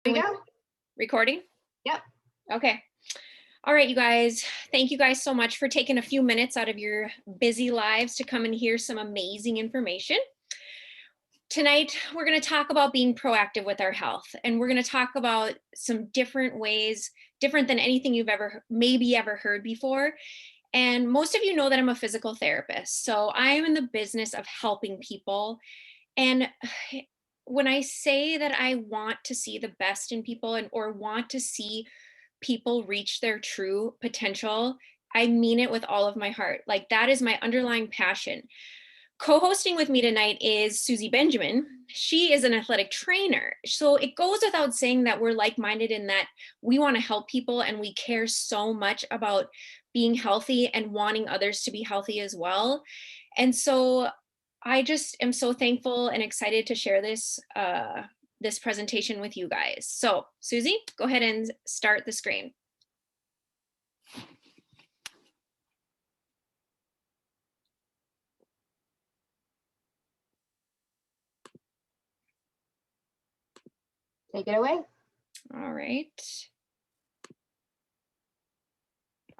We go. Recording? Yep. Okay. All right, you guys. Thank you guys so much for taking a few minutes out of your busy lives to come and hear some amazing information. Tonight, we're going to talk about being proactive with our health, and we're going to talk about some different ways, different than anything you've ever heard before. And most of you know that I'm a physical therapist. So I am in the business of helping people. And when I say that I want to see the best in people or want to see people reach their true potential, I mean it with all of my heart. Like, that is my underlying passion. Co-hosting with me tonight is Susie Benjamin. She is an athletic trainer. So it goes without saying that we're like-minded in that we want to help people and we care so much about being healthy and wanting others to be healthy as well. And so I just am so thankful and excited to share this presentation with you guys. So Susie, go ahead and start the screen. Take it away. All right.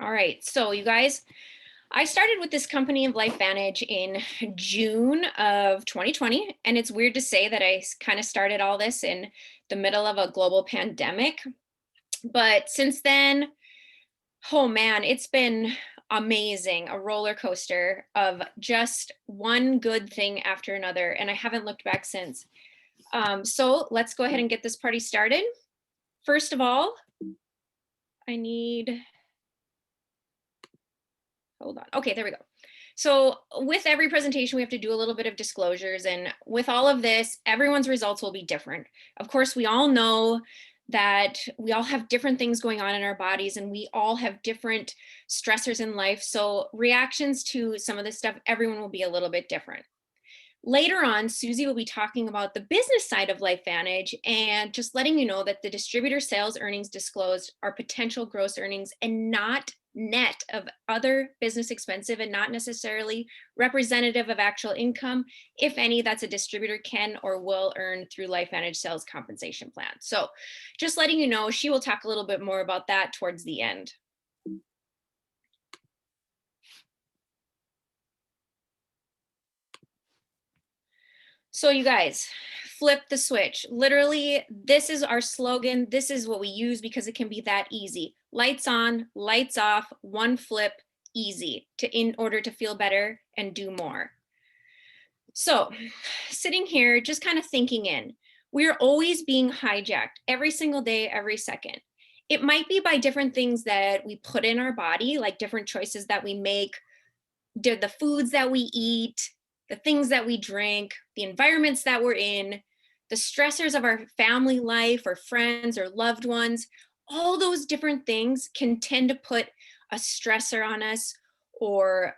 All right, so you guys, I started with this company of LifeVantage in June of 2020, and it's weird to say that I kind of started all this in the middle of a global pandemic. But since then, oh man, it's been amazing, a roller coaster of just one good thing after another, and I haven't looked back since. So let's go ahead and get this party started. First of all, I need, hold on. Okay, there we go. So with every presentation, we have to do a little bit of disclosures. And with all of this, everyone's results will be different. Of course, we all know that we all have different things going on in our bodies and we all have different stressors in life. So reactions to some of this stuff, everyone will be a little bit different. Later on, Susie will be talking about the business side of LifeVantage and just letting you know that the distributor sales earnings disclosed are potential gross earnings and not net of other business expensive and not necessarily representative of actual income, if any, that's a distributor can or will earn through LifeVantage sales compensation plan. So just letting you know, she will talk a little bit more about that towards the end. So you guys, flip the switch. Literally, this is our slogan. This is what we use because it can be that easy. Lights on, lights off, one flip, easy in order to feel better and do more. So sitting here, just kind of thinking in, we're always being hijacked every single day, every second. It might be by different things that we put in our body, like different choices that we make, the foods that we eat, the things that we drink, the environments that we're in, the stressors of our family life or friends or loved ones, all those different things can tend to put a stressor on us or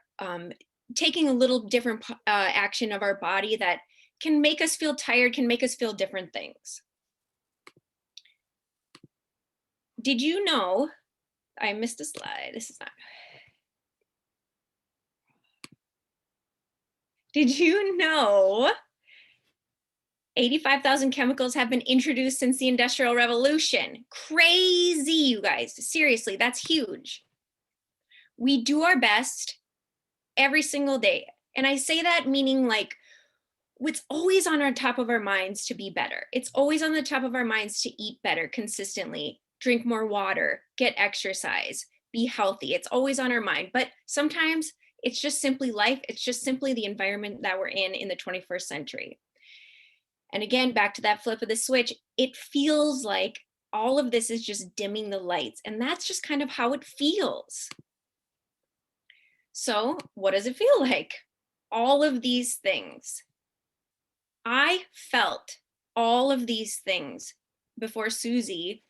taking a little different action of our body that can make us feel tired, can make us feel different things. Did you know, I missed a slide, this is not. Did you know 85,000 chemicals have been introduced since the Industrial Revolution? Crazy, you guys. Seriously, that's huge. We do our best every single day. And I say that meaning like it's always on our top of our minds to be better. It's always on the top of our minds to eat better consistently, drink more water, get exercise, be healthy. It's always on our mind. But sometimes it's just simply life. It's just simply the environment that we're in the 21st century. And again, back to that flip of the switch, it feels like all of this is just dimming the lights. And that's just kind of how it feels. So what does it feel like? All of these things. I felt all of these things before Susie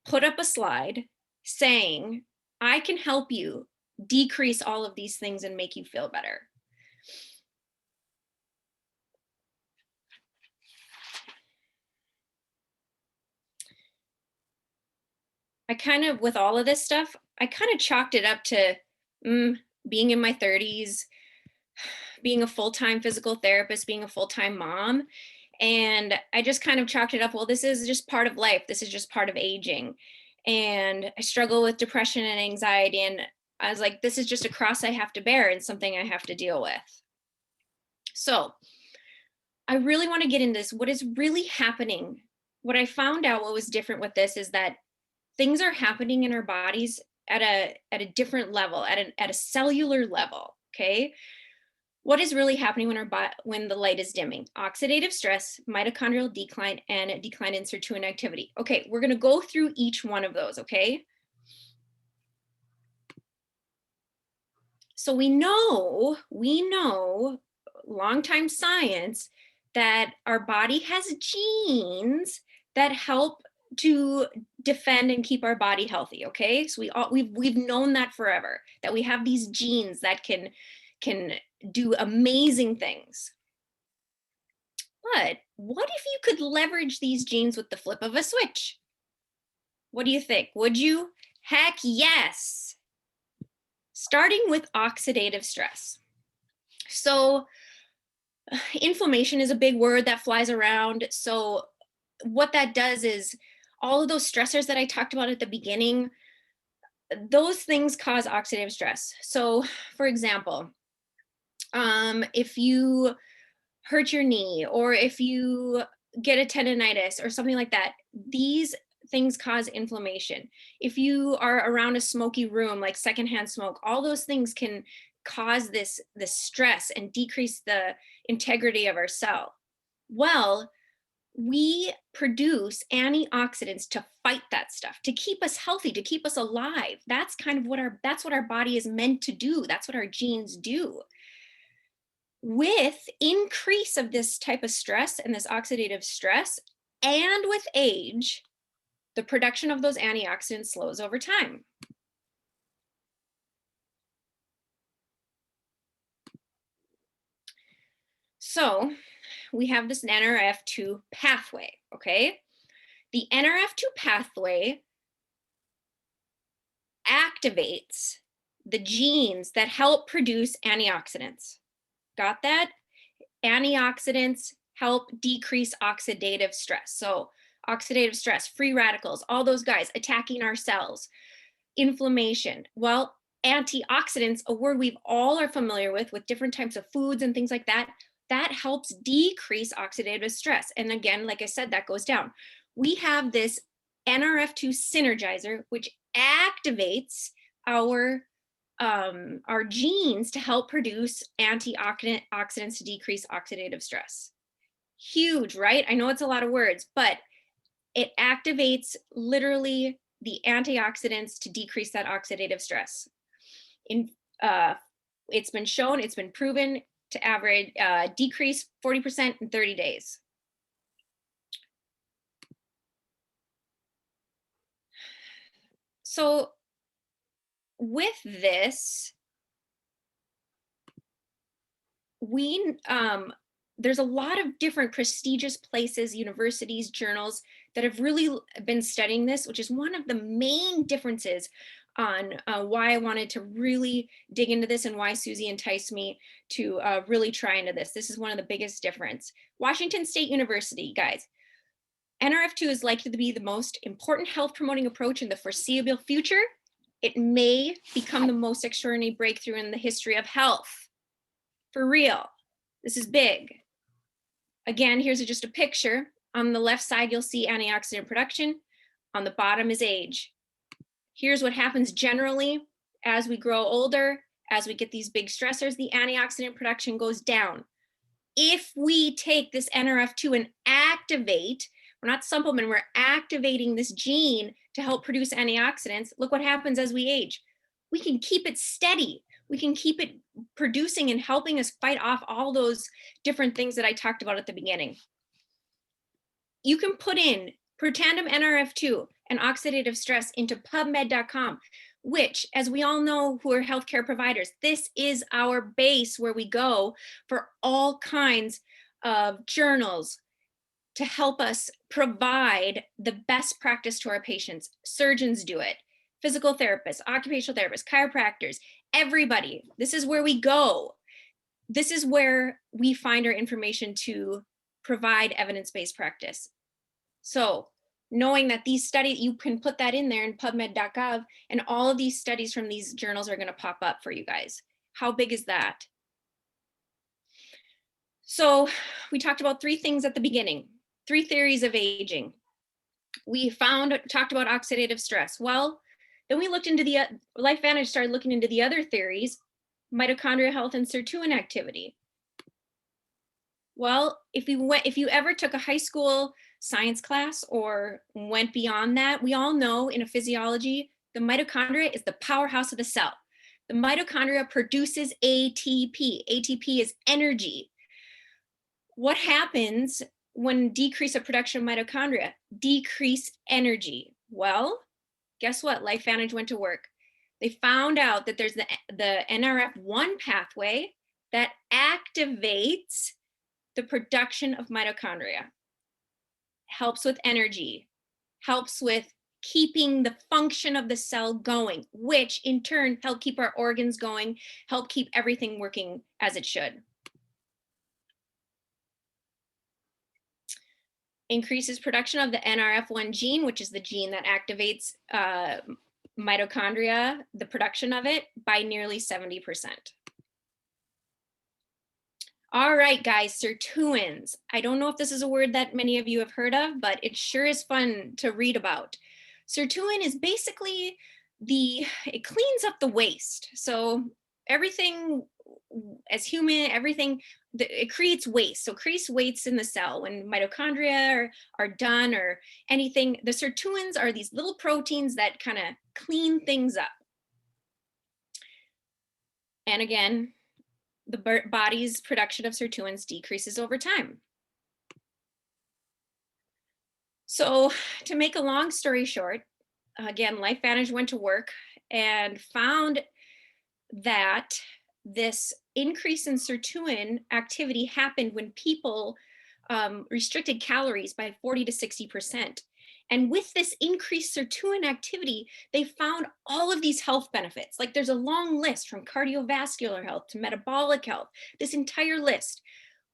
put up a slide saying, I can help you decrease all of these things and make you feel better. I kind of, with all of this stuff, I kind of chalked it up to being in my 30s, being a full-time physical therapist, being a full-time mom. And I just kind of chalked it up, well, this is just part of life. This is just part of aging. And I struggle with depression and anxiety. And I was like, this is just a cross I have to bear and something I have to deal with. So I really want to get into this. What is really happening? What I found out, what was different with this, is that things are happening in our bodies at a different level, at a cellular level. Okay. What is really happening when the light is dimming? Oxidative stress, mitochondrial decline, and a decline in sirtuin activity. Okay, we're going to go through each one of those. Okay. So we know long-time science that our body has genes that help to defend and keep our body healthy. Okay, so we've known that forever, that we have these genes that can do amazing things. But what if you could leverage these genes with the flip of a switch? What do you think? Would you? Heck yes. Starting with oxidative stress. So inflammation is a big word that flies around. So what that does is all of those stressors that I talked about at the beginning, those things cause oxidative stress. So for example, if you hurt your knee, or if you get a tendonitis or something like that, these things cause inflammation. If you are around a smoky room, like secondhand smoke, all those things can cause this stress and decrease the integrity of our cell. Well, we produce antioxidants to fight that stuff, to keep us healthy, to keep us alive. That's kind of what our body is meant to do. That's what our genes do. With increase of this type of stress and this oxidative stress, and with age, the production of those antioxidants slows over time. So we have this NRF2 pathway, okay? The NRF2 pathway activates the genes that help produce antioxidants. Got that? Antioxidants help decrease oxidative stress. So oxidative stress, free radicals, all those guys attacking our cells, inflammation. Well, antioxidants, a word we've all are familiar with different types of foods and things like that, that helps decrease oxidative stress. And again, like I said, that goes down. We have this NRF2 synergizer, which activates our genes to help produce antioxidants to decrease oxidative stress. Huge, right? I know it's a lot of words, but it activates literally the antioxidants to decrease that oxidative stress. It's been shown, it's been proven to average decrease 40% in 30 days. So with this, there's a lot of different prestigious places, universities, journals that have really been studying this, which is one of the main differences on why I wanted to really dig into this and why Susie enticed me to really try into this. This is one of the biggest difference. Washington State University, guys. NRF2 is likely to be the most important health promoting approach in the foreseeable future. It may become the most extraordinary breakthrough in the history of health. For real, this is big. Again, here's just a picture. On the left side, you'll see antioxidant production. On the bottom is age. Here's what happens generally as we grow older, as we get these big stressors, the antioxidant production goes down. If we take this NRF2 and activate, we're not supplementing, we're activating this gene to help produce antioxidants, look what happens as we age. We can keep it steady. We can keep it producing and helping us fight off all those different things that I talked about at the beginning. You can put in Protandim NRF2 and oxidative stress into PubMed.com, which, as we all know who are healthcare providers, this is our base where we go for all kinds of journals to help us provide the best practice to our patients. Surgeons do it, physical therapists, occupational therapists, chiropractors, everybody. This is where we go. This is where we find our information to provide evidence-based practice. So knowing that these studies, you can put that in there in PubMed.gov, and all of these studies from these journals are going to pop up for you guys. How big is that? So we talked about 3 things at the beginning, 3 theories of aging. We talked about oxidative stress. Well, then we looked into LifeVantage started looking into the other theories, mitochondrial health and sirtuin activity. Well, if you ever took a high school science class or went beyond that, we all know in a physiology, the mitochondria is the powerhouse of the cell. The mitochondria produces ATP. ATP is energy. What happens when decrease of production of mitochondria? Decrease energy. Well, guess what? LifeVantage went to work. They found out that there's the NRF1 pathway that activates the production of mitochondria, helps with energy, helps with keeping the function of the cell going, which in turn help keep our organs going, help keep everything working as it should. Increases production of the NRF1 gene, which is the gene that activates mitochondria, the production of it, by nearly 70%. All right, guys, sirtuins. I don't know if this is a word that many of you have heard of, but it sure is fun to read about. Sirtuin is basically it cleans up the waste. So everything as human, it creates waste. So creates waste in the cell when mitochondria are done or anything. The sirtuins are these little proteins that kind of clean things up. And again, the body's production of sirtuins decreases over time. So to make a long story short, again, LifeVantage went to work and found that this increase in sirtuin activity happened when people restricted calories by 40 to 60%. And with this increased sirtuin activity, they found all of these health benefits. Like there's a long list from cardiovascular health to metabolic health, this entire list.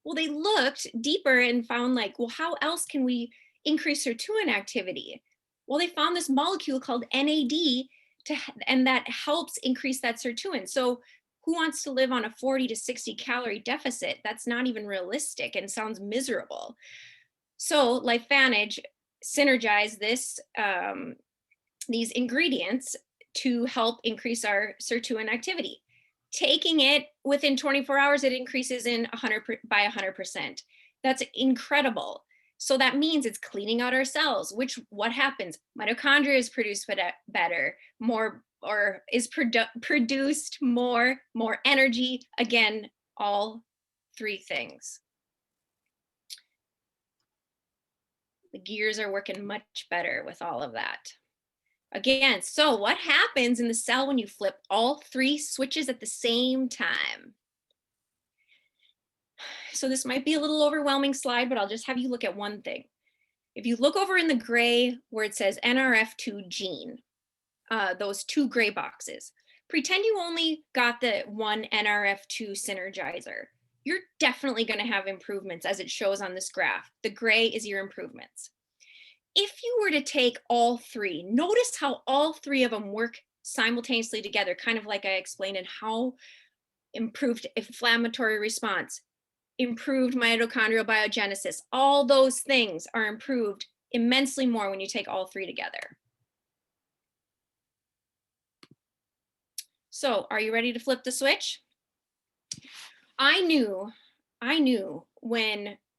Well, they looked deeper and found like, well, how else can we increase sirtuin activity? Well, they found this molecule called NAD and that helps increase that sirtuin. So who wants to live on a 40 to 60 calorie deficit? That's not even realistic and sounds miserable. So LifeVantage synergize these ingredients to help increase our sirtuin activity. Taking it within 24 hours, it increases by 100%. That's incredible. So that means it's cleaning out our cells, what happens? Mitochondria is produced better, more, or is produced more energy. Again, all 3 things. The gears are working much better with all of that. Again, so what happens in the cell when you flip all 3 switches at the same time? So this might be a little overwhelming slide, but I'll just have you look at one thing. If you look over in the gray where it says NRF2 gene, those 2 gray boxes, pretend you only got the one NRF2 synergizer. You're definitely going to have improvements as it shows on this graph. The gray is your improvements. If you were to take all 3, notice how all 3 of them work simultaneously together, kind of like I explained in how improved inflammatory response, improved mitochondrial biogenesis, all those things are improved immensely more when you take all 3 together. So are you ready to flip the switch? I knew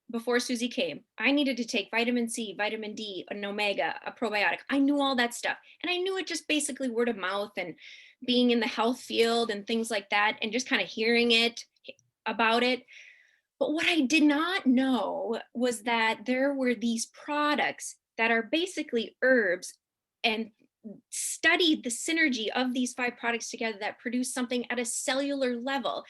before Susie came, I needed to take vitamin C, vitamin D, an omega, a probiotic. I knew all that stuff. And I knew it just basically word of mouth and being in the health field and things like that, and just kind of hearing about it. But what I did not know was that there were these products that are basically herbs, and studied the synergy of these 5 products together that produce something at a cellular level.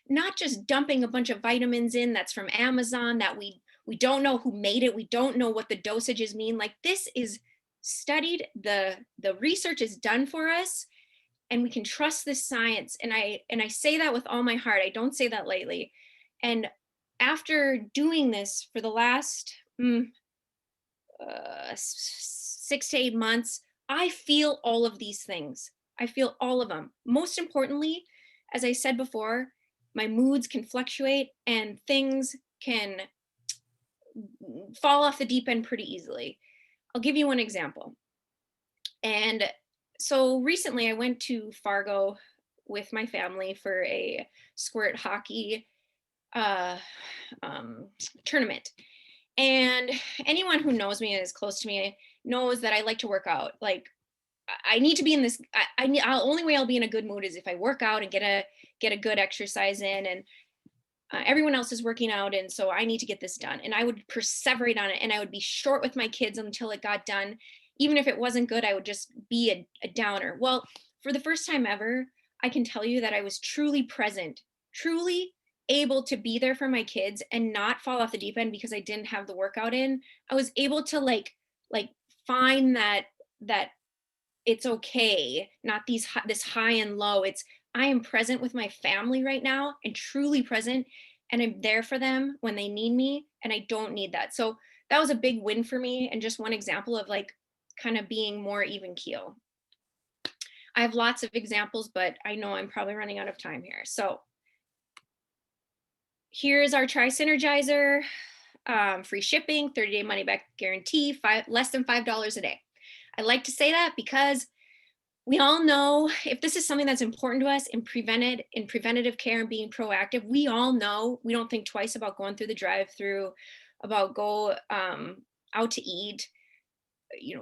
Not just dumping a bunch of vitamins in that's from Amazon that we don't know who made it, we don't know what the dosages mean. Like, this is studied, the research is done for us, and we can trust this science. And I say that with all my heart. I don't say that lightly. And after doing this for the last 6 to 8 months, I feel all of these things. I feel all of them. Most importantly, as I said before, my moods can fluctuate and things can fall off the deep end pretty easily. I'll give you one example. And so recently I went to Fargo with my family for a squirt hockey tournament. And anyone who knows me and is close to me knows that I like to work out. Like I need to be in this. Only way I'll be in a good mood is if I work out and get a good exercise in. And everyone else is working out, and so I need to get this done. And I would perseverate on it, and I would be short with my kids until it got done. Even if it wasn't good, I would just be a downer. Well, for the first time ever, I can tell you that I was truly present, truly able to be there for my kids and not fall off the deep end because I didn't have the workout in. I was able to like find that it's okay, not this high and low. It's I am present with my family right now and truly present, and I'm there for them when they need me, and I don't need that. So that was a big win for me, and just one example of like kind of being more even keel. I have lots of examples, but I know I'm probably running out of time here. So here's our Try Synergizer, free shipping, 30-day money back guarantee, less than $5 a day. I like to say that because we all know if this is something that's important to us in preventative care and being proactive, we all know we don't think twice about going through the drive-through, about go out to eat,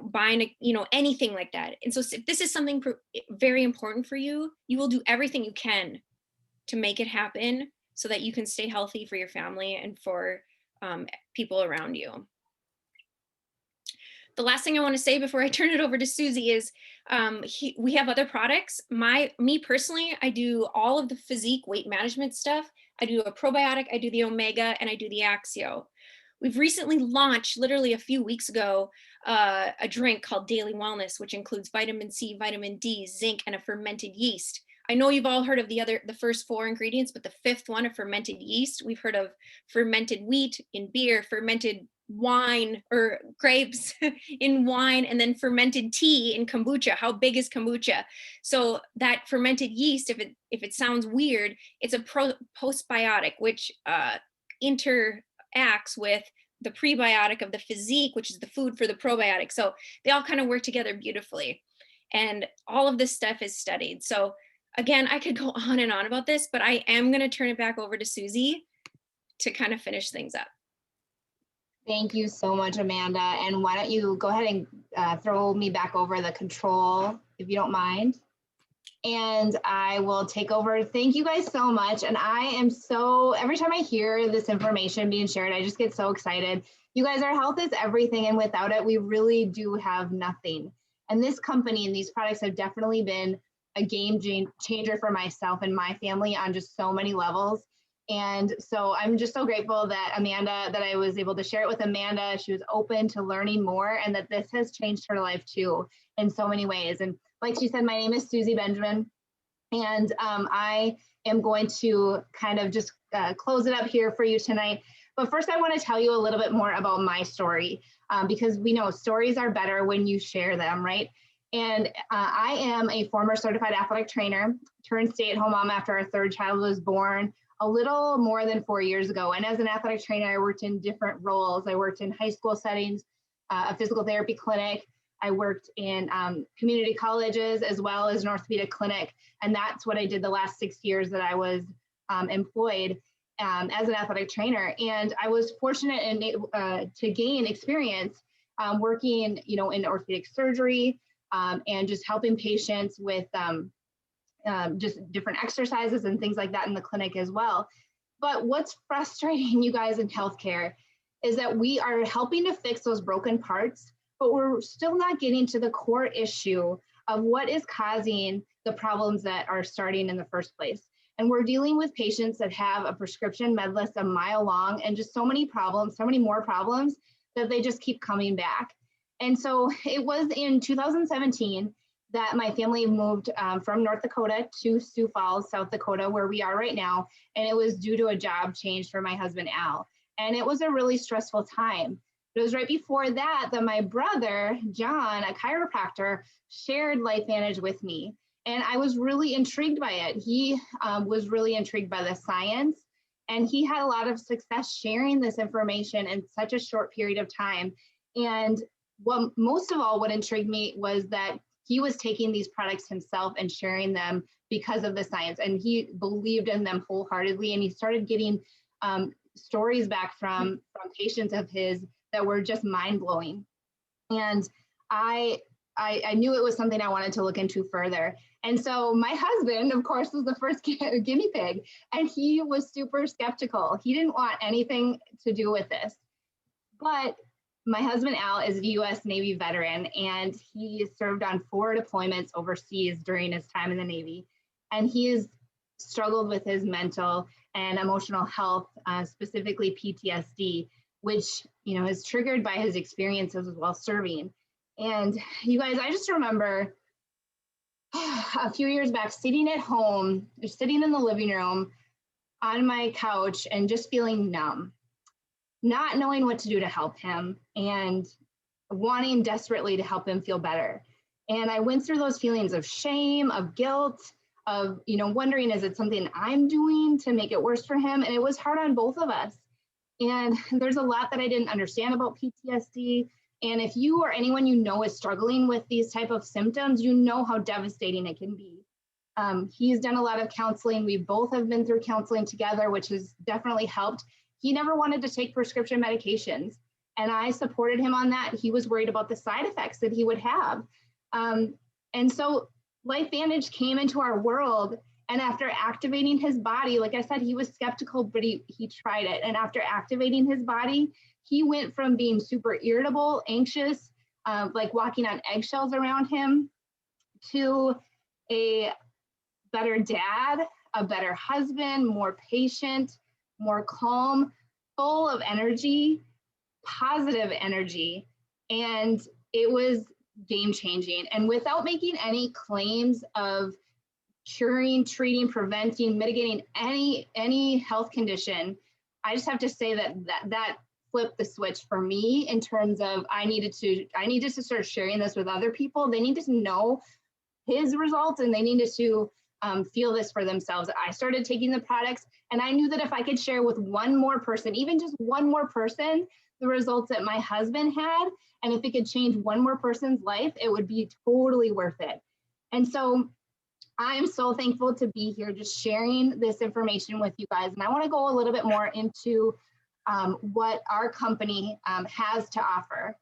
buying anything like that. And so if this is something very important for you, you will do everything you can to make it happen so that you can stay healthy for your family and for people around you. The last thing I want to say before I turn it over to Susie is we have other products. Me personally, I do all of the physique weight management stuff. I do a probiotic, I do the Omega, and I do the Axio. We've recently launched, literally a few weeks ago, a drink called Daily Wellness, which includes vitamin C, vitamin D, zinc, and a fermented yeast. I know you've all heard of the first 4 ingredients, but the 5th one, a fermented yeast. We've heard of fermented wheat in beer, fermented wine or grapes in wine, and then fermented tea in kombucha. How big is kombucha? So that fermented yeast, if it sounds weird, it's a postbiotic, which interacts with the prebiotic of the physique, which is the food for the probiotic. So they all kind of work together beautifully. And all of this stuff is studied. So again, I could go on and on about this, but I am going to turn it back over to Susie to kind of finish things up. Thank you so much, Amanda. And why don't you go ahead and throw me back over the control, if you don't mind. And I will take over. Thank you guys so much. And I am every time I hear this information being shared, I just get so excited. You guys, our health is everything. And without it, we really do have nothing. And this company and these products have definitely been a game changer for myself and my family on just so many levels. And so I'm just so grateful that I was able to share it with Amanda. She was open to learning more, and that this has changed her life too in so many ways. And like she said, my name is Susie Benjamin, and I am going to kind of just close it up here for you tonight. But first, I want to tell you a little bit more about my story, because we know stories are better when you share them, right? And I am a former certified athletic trainer, turned stay-at-home mom after our 3rd child was born a little more than 4 years ago. And as an athletic trainer, I worked in different roles. I worked in high school settings, a physical therapy clinic. I worked in community colleges as well as an orthopedic clinic. And that's what I did the last 6 years that I was employed as an athletic trainer. And I was fortunate to gain experience working, in orthopedic surgery and just helping patients with just different exercises and things like that in the clinic as well. But what's frustrating, you guys, in healthcare is that we are helping to fix those broken parts, but we're still not getting to the core issue of what is causing the problems that are starting in the first place. And we're dealing with patients that have a prescription med list a mile long and just so many problems, so many more problems that they just keep coming back. And so it was in 2017 that my family moved from North Dakota to Sioux Falls, South Dakota, where we are right now. And it was due to a job change for my husband, Al. And it was a really stressful time. It was right before that my brother, John, a chiropractor, shared LifeVantage with me. And I was really intrigued by it. He was really intrigued by the science, and he had a lot of success sharing this information in such a short period of time. And most of all, what intrigued me was that he was taking these products himself and sharing them because of the science, and he believed in them wholeheartedly. And he started getting stories back from patients of his that were just mind-blowing. And I knew it was something I wanted to look into further. And so my husband, of course, was the first guinea pig, and he was super skeptical. He didn't want anything to do with this. But my husband, Al, is a U.S. Navy veteran, and he served on 4 deployments overseas during his time in the Navy. And he has struggled with his mental and emotional health, specifically PTSD, which, is triggered by his experiences while serving. And you guys, I just remember a few years back sitting at home, just sitting in the living room on my couch and just feeling numb, not knowing what to do to help him and wanting desperately to help him feel better. And I went through those feelings of shame, of guilt, of, wondering, is it something I'm doing to make it worse for him? And it was hard on both of us. And there's a lot that I didn't understand about PTSD. And if you or anyone is struggling with these type of symptoms, you know how devastating it can be. He's done a lot of counseling. We both have been through counseling together, which has definitely helped. He never wanted to take prescription medications, and I supported him on that. He was worried about the side effects that he would have. And so LifeVantage came into our world, and after activating his body, like I said, he was skeptical, but he tried it. And after activating his body, he went from being super irritable, anxious, like walking on eggshells around him, to a better dad, a better husband, more patient, more calm, full of energy, positive energy. And it was game changing. And without making any claims of curing, treating, preventing, mitigating any health condition, I just have to say that flipped the switch for me in terms of I needed to start sharing this with other people. They needed to know his results, and they needed to feel this for themselves. I started taking the products, and I knew that if I could share with one more person, even just one more person, the results that my husband had, and if it could change one more person's life, it would be totally worth it. And so I am so thankful to be here just sharing this information with you guys. And I want to go a little bit more into what our company has to offer.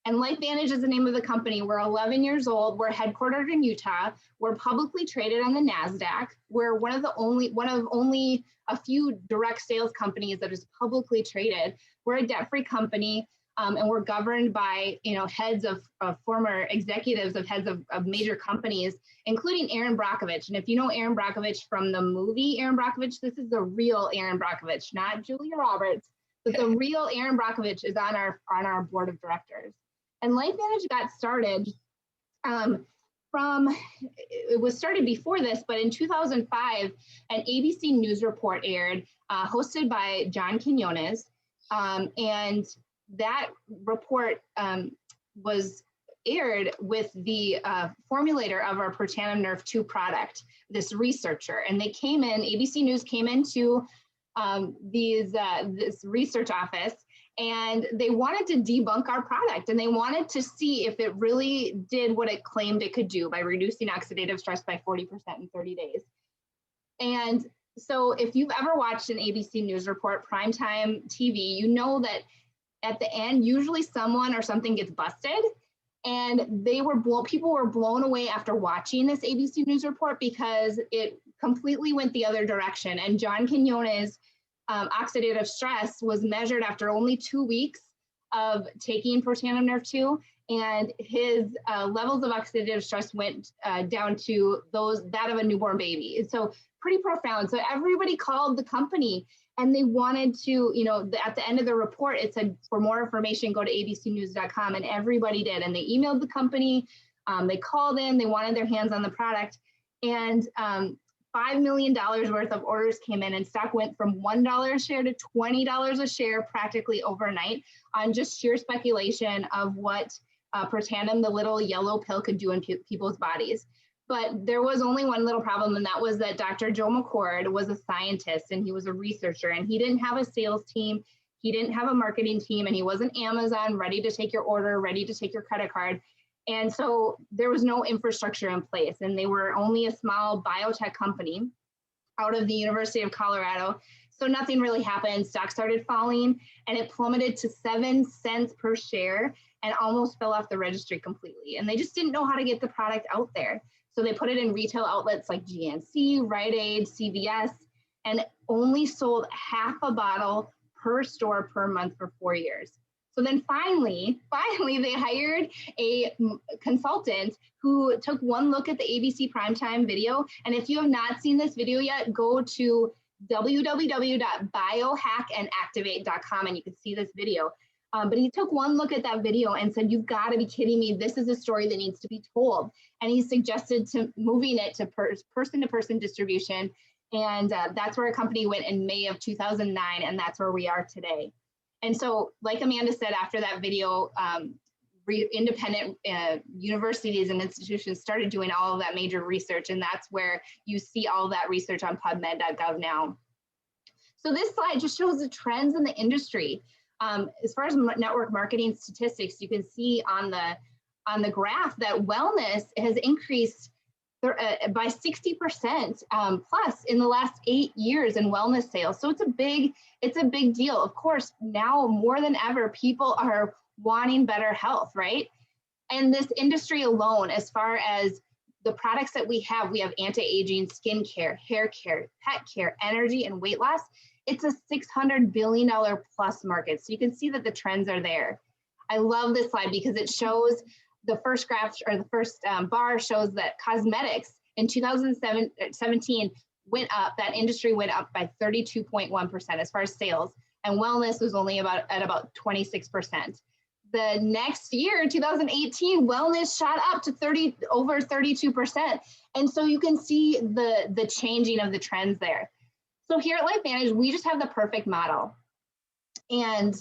And LifeVantage is the name of the company. We're 11 years old. We're headquartered in Utah. We're publicly traded on the NASDAQ. We're one of only a few direct sales companies that is publicly traded. We're a debt-free company, and we're governed by heads of former executives of heads of major companies, including Aaron Brockovich. And if you know Aaron Brockovich from the movie Aaron Brockovich, this is the real Aaron Brockovich, not Julia Roberts, but the real Aaron Brockovich is on our board of directors. And LifeVantage got started it was started before this, but in 2005, an ABC News report aired, hosted by John Quinones. And that report was aired with the formulator of our Protandim Nerve 2 product, this researcher. And ABC News came into this research office, and they wanted to debunk our product, and they wanted to see if it really did what it claimed it could do by reducing oxidative stress by 40% in 30 days. And so if you've ever watched an ABC News report, primetime TV, you know that at the end, usually someone or something gets busted, and people were blown away after watching this ABC News report because it completely went the other direction. And John Quinones' oxidative stress was measured after only 2 weeks of taking Protandim Nerve 2, and his levels of oxidative stress went down to that of a newborn baby. So pretty profound. So everybody called the company, and they wanted to, at the end of the report, it said, for more information, go to abcnews.com, and everybody did. And they emailed the company. They called in, they wanted their hands on the product, and $5 million worth of orders came in, and stock went from $1 a share to $20 a share practically overnight on just sheer speculation of what Protandim, the little yellow pill, could do in people's bodies. But there was only one little problem, and that was that Dr. Joe McCord was a scientist and he was a researcher, and he didn't have a sales team, he didn't have a marketing team, and he wasn't Amazon ready to take your order, ready to take your credit card. And so there was no infrastructure in place, and they were only a small biotech company out of the University of Colorado. So nothing really happened. Stock started falling, and it plummeted to 7 cents per share and almost fell off the registry completely. And they just didn't know how to get the product out there. So they put it in retail outlets like GNC, Rite Aid, CVS, and only sold half a bottle per store per month for 4 years. So then finally, they hired a consultant who took one look at the ABC Primetime video. And if you have not seen this video yet, go to www.biohackandactivate.com and you can see this video. But he took one look at that video and said, "You've got to be kidding me. This is a story that needs to be told." And he suggested to moving it to person-to-person distribution. And that's where a company went in May of 2009. And that's where we are today. And so, like Amanda said, after that video, independent universities and institutions started doing all of that major research. And that's where you see all that research on PubMed.gov now. So this slide just shows the trends in the industry. As far as network marketing statistics, you can see on the graph that wellness has increased by 60% plus in the last 8 years in wellness sales. So it's a big deal. Of course, now more than ever, people are wanting better health, right? And this industry alone, as far as the products that we have anti-aging, skin care, hair care, pet care, energy, and weight loss. It's a $600 billion plus market. So you can see that the trends are there. I love this slide because it shows the first graph, or the first bar shows that cosmetics in 2017 went up, that industry went up by 32.1% as far as sales, and wellness was only at about 26%. The next year, 2018, wellness shot up to over 32%. And so you can see the changing of the trends there. So here at LifeVantage, we just have the perfect model. And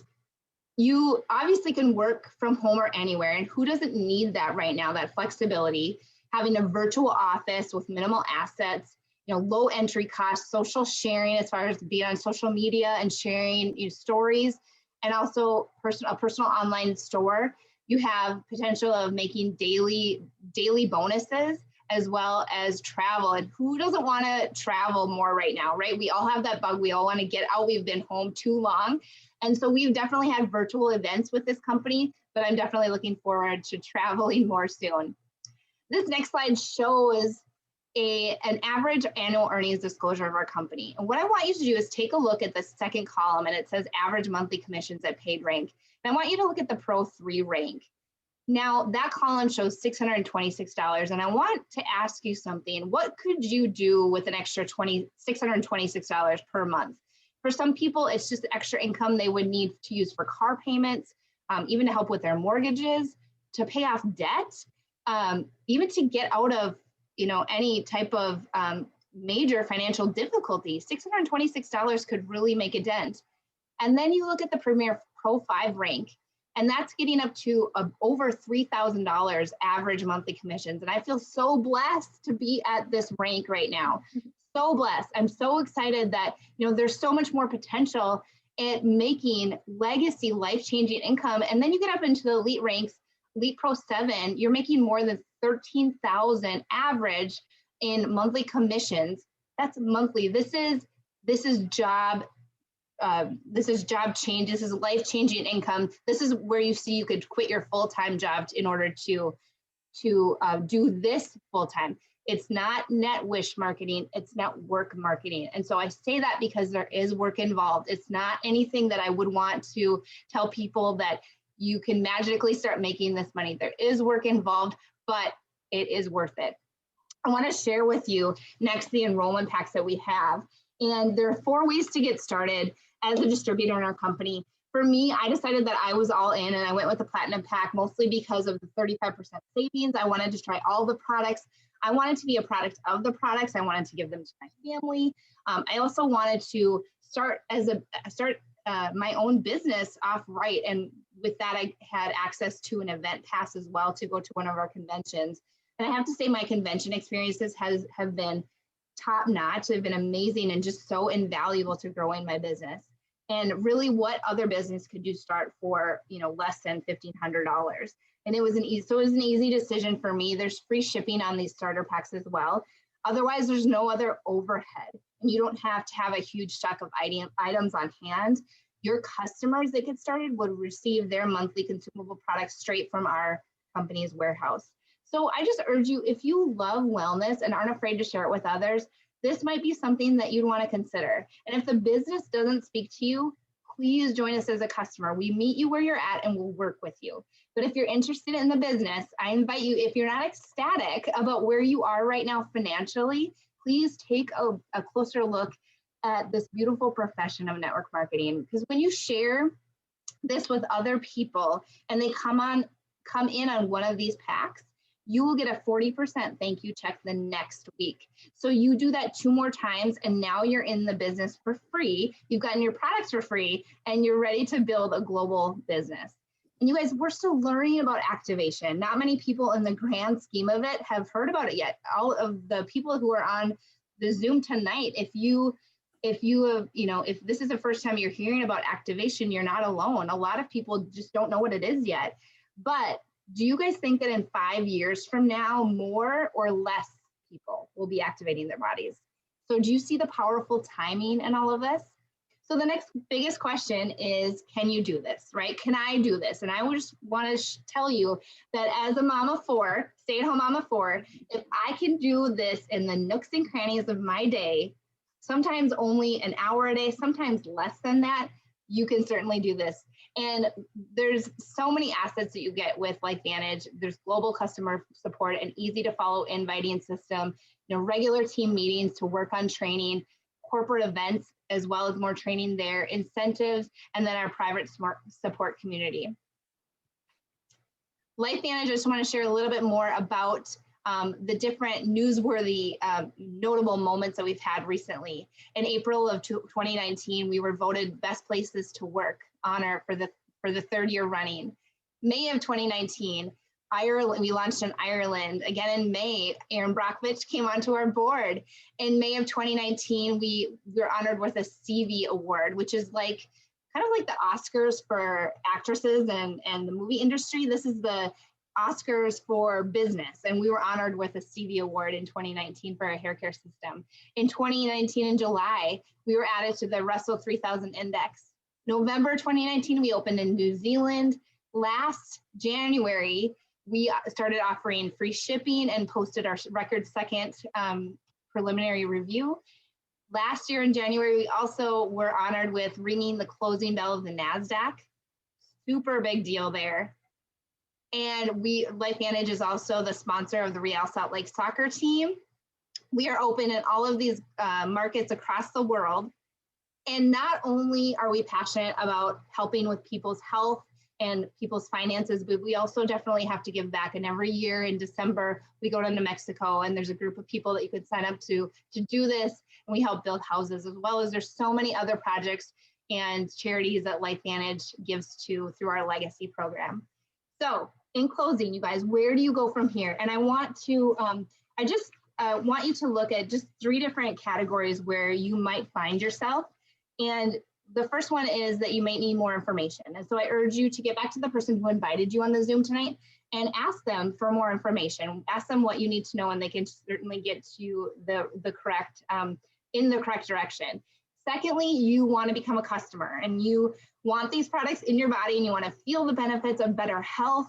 you obviously can work from home or anywhere, and who doesn't need that right now, that flexibility, having a virtual office with minimal assets, low entry costs, social sharing as far as being on social media and sharing stories, and also a personal online store. You have potential of making daily bonuses, as well as travel. And who doesn't want to travel more right now, right? We all have that bug. We all want to get out. We've been home too long. And so we've definitely had virtual events with this company, but I'm definitely looking forward to traveling more soon. This next slide shows an average annual earnings disclosure of our company. And what I want you to do is take a look at the second column, and it says average monthly commissions at paid rank. And I want you to look at the Pro 3 rank. Now that column shows $626, and I want to ask you something. What could you do with an extra $626 per month? For some people, it's just extra income they would need to use for car payments, even to help with their mortgages, to pay off debt, even to get out of any type of major financial difficulty. $626 could really make a dent. And then you look at the Premier Pro 5 rank, and that's getting up to over $3,000 average monthly commissions. And I feel so blessed to be at this rank right now. So blessed. I'm so excited that there's so much more potential at making legacy, life-changing income. And then you get up into the elite ranks, Elite Pro 7, you're making more than $13,000 average in monthly commissions. That's monthly. This is job change. This is life-changing income. This is where you see you could quit your full-time job in order to do this full-time. It's not net wish marketing, it's network marketing. And so I say that because there is work involved. It's not anything that I would want to tell people that you can magically start making this money. There is work involved, but it is worth it. I want to share with you next the enrollment packs that we have. And there are 4 ways to get started as a distributor in our company. For me, I decided that I was all in and I went with the Platinum Pack mostly because of the 35% savings. I wanted to try all the products. I wanted to be a product of the products. I wanted to give them to my family. I also wanted to start my own business off right. And with that, I had access to an event pass as well to go to one of our conventions. And I have to say my convention experiences have been top notch. They've been amazing and just so invaluable to growing my business. And really what other business could you start for, less than $1,500? And it was an easy decision for me. There's free shipping on these starter packs as well. Otherwise, there's no other overhead. And you don't have to have a huge stock of items on hand. Your customers that get started would receive their monthly consumable products straight from our company's warehouse. So I just urge you, if you love wellness and aren't afraid to share it with others, this might be something that you'd want to consider. And if the business doesn't speak to you, please join us as a customer. We meet you where you're at and we'll work with you. But if you're interested in the business, I invite you, if you're not ecstatic about where you are right now financially, please take a closer look at this beautiful profession of network marketing. Because when you share this with other people and they come in on one of these packs, you will get a 40% thank you check the next week. So you do that 2 more times and now you're in the business for free. You've gotten your products for free and you're ready to build a global business. And you guys, we're still learning about activation. Not many people in the grand scheme of it have heard about it yet. All of the people who are on the Zoom tonight, if this is the first time you're hearing about activation, you're not alone. A lot of people just don't know what it is yet. But do you guys think that in 5 years from now, more or less people will be activating their bodies? So do you see the powerful timing in all of this? So the next biggest question is, can you do this, right? Can I do this? And I just want to tell you that as a mom of 4, stay-at-home mom of 4, if I can do this in the nooks and crannies of my day, sometimes only an hour a day, sometimes less than that, you can certainly do this. And there's so many assets that you get with LifeVantage. There's global customer support, an easy to follow inviting system, regular team meetings to work on training, corporate events, as well as more training there, incentives, and then our private smart support community. LifeVantage, I just want to share a little bit more about the different newsworthy, notable moments that we've had recently. In April of 2019, we were voted best places to work honor for the 3rd year running. May of 2019, Ireland, we launched in Ireland. Again in May, Aaron Brockovich came onto our board. In May of 2019, we were honored with a CV award, which is kind of like the Oscars for actresses and the movie industry. This is the Oscars for business, and we were honored with a CV award in 2019 for our hair care system. In 2019, in July, we were added to the Russell 3000 Index. November 2019, we opened in New Zealand. Last January, we started offering free shipping and posted our record 2nd preliminary review. Last year in January, we also were honored with ringing the closing bell of the NASDAQ. Super big deal there. And LifeVantage is also the sponsor of the Real Salt Lake soccer team. We are open in all of these markets across the world. And not only are we passionate about helping with people's health and people's finances, but we also definitely have to give back. And every year in December, we go to New Mexico and there's a group of people that you could sign up to do this. And we help build houses, as well as there's so many other projects and charities that LifeVantage gives to through our legacy program. So in closing, you guys, where do you go from here? And I want to, want you to look at just 3 different categories where you might find yourself. And the first one is that you may need more information. And so I urge you to get back to the person who invited you on the Zoom tonight and ask them for more information. Ask them what you need to know, and they can certainly get you the correct, in the correct direction. Secondly, you want to become a customer and you want these products in your body and you want to feel the benefits of better health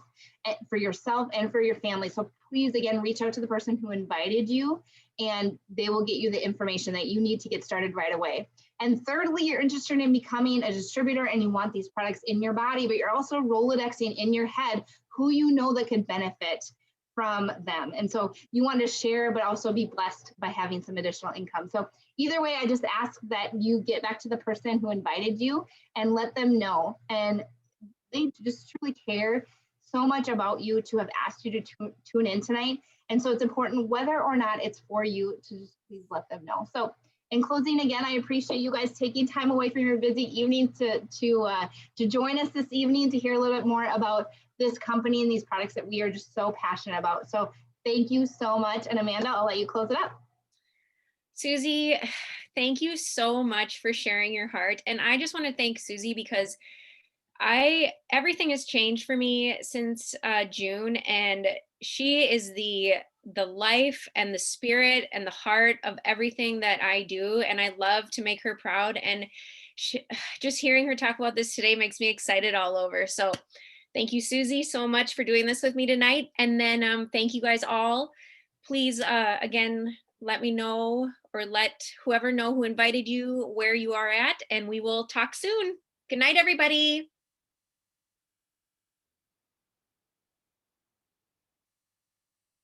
for yourself and for your family. So please, again, reach out to the person who invited you and they will get you the information that you need to get started right away. And thirdly, you're interested in becoming a distributor and you want these products in your body, but you're also Rolodexing in your head who you know that could benefit from them. And so you want to share, but also be blessed by having some additional income. So either way, I just ask that you get back to the person who invited you and let them know. And they just truly care so much about you to have asked you to tune in tonight. And so it's important, whether or not it's for you, to just please let them know. So in closing, again, I appreciate you guys taking time away from your busy evening to join us this evening to hear a little bit more about this company and these products that we are just so passionate about. So thank you so much. And Amanda, I'll let you close it up. Susie, thank you so much for sharing your heart. And I just want to thank Susie because everything has changed for me since June, and she is the life and the spirit and the heart of everything that I do, and I love to make her proud. And just hearing her talk about this today makes me excited all over. So thank you, Susie, so much for doing this with me tonight. And then thank you guys all. Please, again, let me know, or let whoever know who invited you where you are at, and we will talk soon. Good night, everybody.